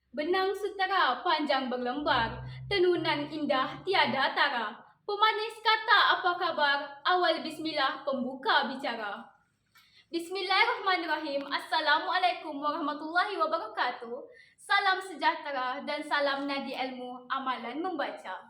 Benang sutera panjang berlembar, tenunan indah tiada tara. Pemanis kata apa kabar, awal bismillah pembuka bicara. Bismillahirrahmanirrahim. Assalamualaikum warahmatullahi wabarakatuh. Salam sejahtera dan salam nadi ilmu amalan membaca.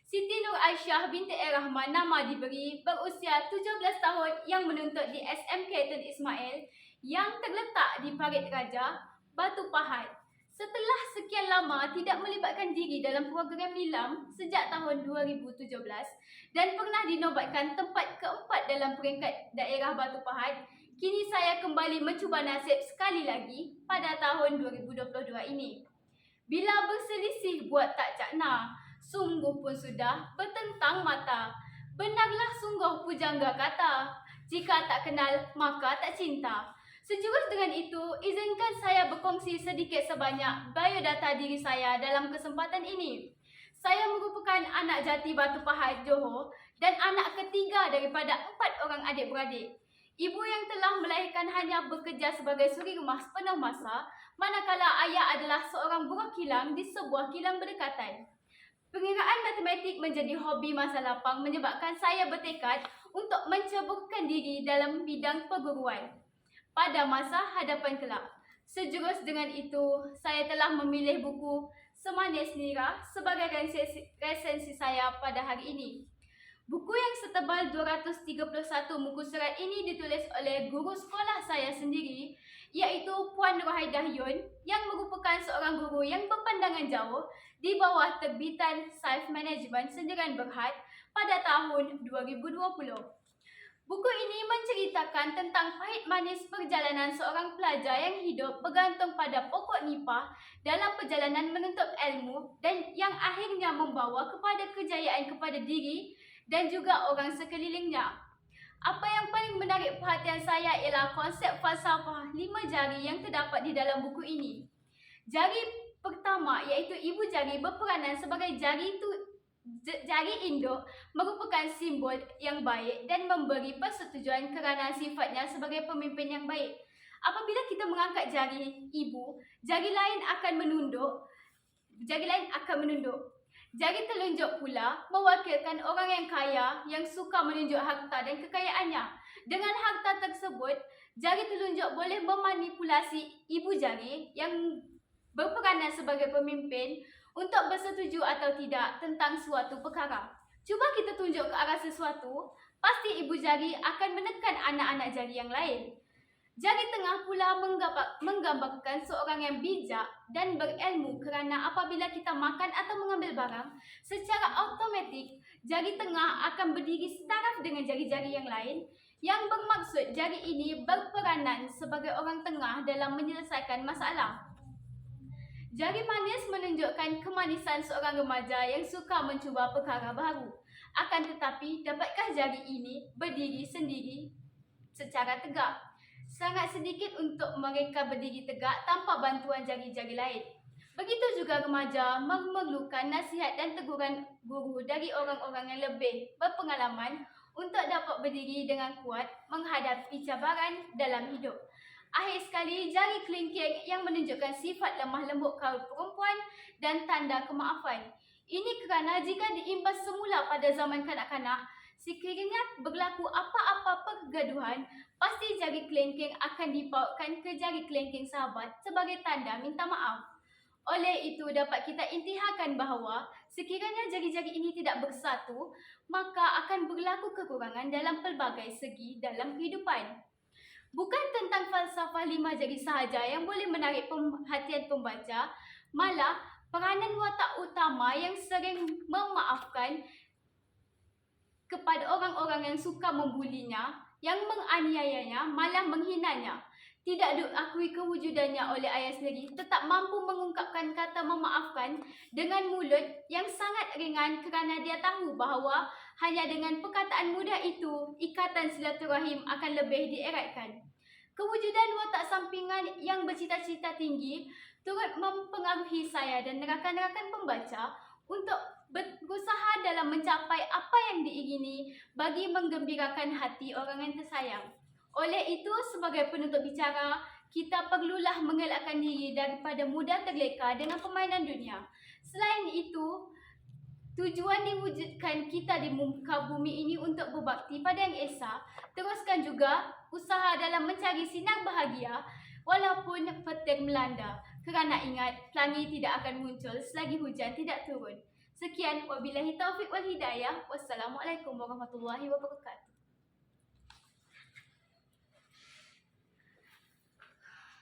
Siti Nur Aisyah binti Rahman nama diberi, berusia 17 tahun yang menuntut di SMK Tun Ismail yang terletak di Parit Raja, Batu Pahat. Setelah sekian lama tidak melibatkan diri dalam program nilam sejak tahun 2017 dan pernah dinobatkan tempat keempat dalam peringkat daerah Batu Pahat, kini saya kembali mencuba nasib sekali lagi pada tahun 2022 ini. Bila berselisih buat tak cakna, sungguh pun sudah bertentang mata. Benarlah sungguh pujangga kata, jika tak kenal maka tak cinta. Sejurus dengan itu, izinkan saya berkongsi sedikit sebanyak biodata diri saya dalam kesempatan ini. Saya merupakan anak jati Batu Pahat, Johor dan anak ketiga daripada 4 orang adik-beradik. Ibu yang telah melahirkan hanya bekerja sebagai suri rumah sepenuh masa, manakala ayah adalah seorang buruh kilang di sebuah kilang berdekatan. Pengiraan matematik menjadi hobi masa lapang menyebabkan saya bertekad untuk menceburkan diri dalam bidang perguruan pada masa hadapan kelak. Sejurus dengan itu, saya telah memilih buku Semanis Nira sebagai resensi saya pada hari ini. Buku yang setebal 231 muka surat ini ditulis oleh guru sekolah saya sendiri, iaitu Puan Rohaidah Yun, yang merupakan seorang guru yang berpandangan jauh di bawah terbitan Saif Management Sendirian Berhad pada tahun 2020. Buku ini menceritakan tentang pahit manis perjalanan seorang pelajar yang hidup bergantung pada pokok nipah dalam perjalanan menuntut ilmu dan yang akhirnya membawa kepada kejayaan kepada diri dan juga orang sekelilingnya. Apa yang paling menarik perhatian saya ialah konsep falsafah 5 jari yang terdapat di dalam buku ini. Jari pertama iaitu ibu jari berperanan sebagai jari induk merupakan simbol yang baik dan memberi persetujuan kerana sifatnya sebagai pemimpin yang baik. Apabila kita mengangkat jari ibu, jari lain akan menunduk. Jari telunjuk pula mewakilkan orang yang kaya yang suka menunjuk harta dan kekayaannya. Dengan harta tersebut, jari telunjuk boleh memanipulasi ibu jari yang berperanan sebagai pemimpin untuk bersetuju atau tidak tentang suatu perkara. Cuba kita tunjuk ke arah sesuatu, pasti ibu jari akan menekan anak-anak jari yang lain. Jari tengah pula menggambarkan seorang yang bijak dan berilmu kerana apabila kita makan atau mengambil barang, secara automatik jari tengah akan berdiri setaraf dengan jari-jari yang lain, yang bermaksud jari ini berperanan sebagai orang tengah dalam menyelesaikan masalah. Jari manis menunjukkan kemanisan seorang remaja yang suka mencuba perkara baru. Akan tetapi, dapatkah jari ini berdiri sendiri secara tegak? Sangat sedikit untuk mereka berdiri tegak tanpa bantuan jari-jari lain. Begitu juga remaja memerlukan nasihat dan teguran guru dari orang-orang yang lebih berpengalaman untuk dapat berdiri dengan kuat menghadapi cabaran dalam hidup. Akhir sekali, jari kelingking yang menunjukkan sifat lemah lembut kaum perempuan dan tanda kemaafan. Ini kerana jika diimbas semula pada zaman kanak-kanak, sekiranya berlaku apa-apa pergaduhan, pasti jari kelingking akan dipautkan ke jari kelingking sahabat sebagai tanda minta maaf. Oleh itu, dapat kita intiharkan bahawa sekiranya jari-jari ini tidak bersatu, maka akan berlaku kekurangan dalam pelbagai segi dalam kehidupan. Bukan tentang falsafah 5 jari sahaja yang boleh menarik perhatian pembaca, malah peranan watak utama yang sering memaafkan kepada orang-orang yang suka membulinya, yang menganiayanya, malah menghinanya. Tidak diakui kewujudannya oleh ayah sendiri, tetap mampu mengungkapkan kata memaafkan dengan mulut yang sangat ringan kerana dia tahu bahawa hanya dengan perkataan mudah itu, ikatan silaturahim akan lebih dieratkan. Kewujudan watak sampingan yang bercita-cita tinggi turut mempengaruhi saya dan rakan-rakan pembaca untuk berusaha dalam mencapai apa yang diingini bagi menggembirakan hati orang yang tersayang. Oleh itu, sebagai penutup bicara, kita perlulah mengelakkan diri daripada mudah terleka dengan permainan dunia. Selain itu, tujuan diwujudkan kita di muka bumi ini untuk berbakti pada Yang Esa. Teruskan juga usaha dalam mencari sinar bahagia walaupun petir melanda. Kerana ingat, pelangi tidak akan muncul selagi hujan tidak turun. Sekian, wabillahi taufiq wal hidayah. Wassalamualaikum warahmatullahi wabarakatuh.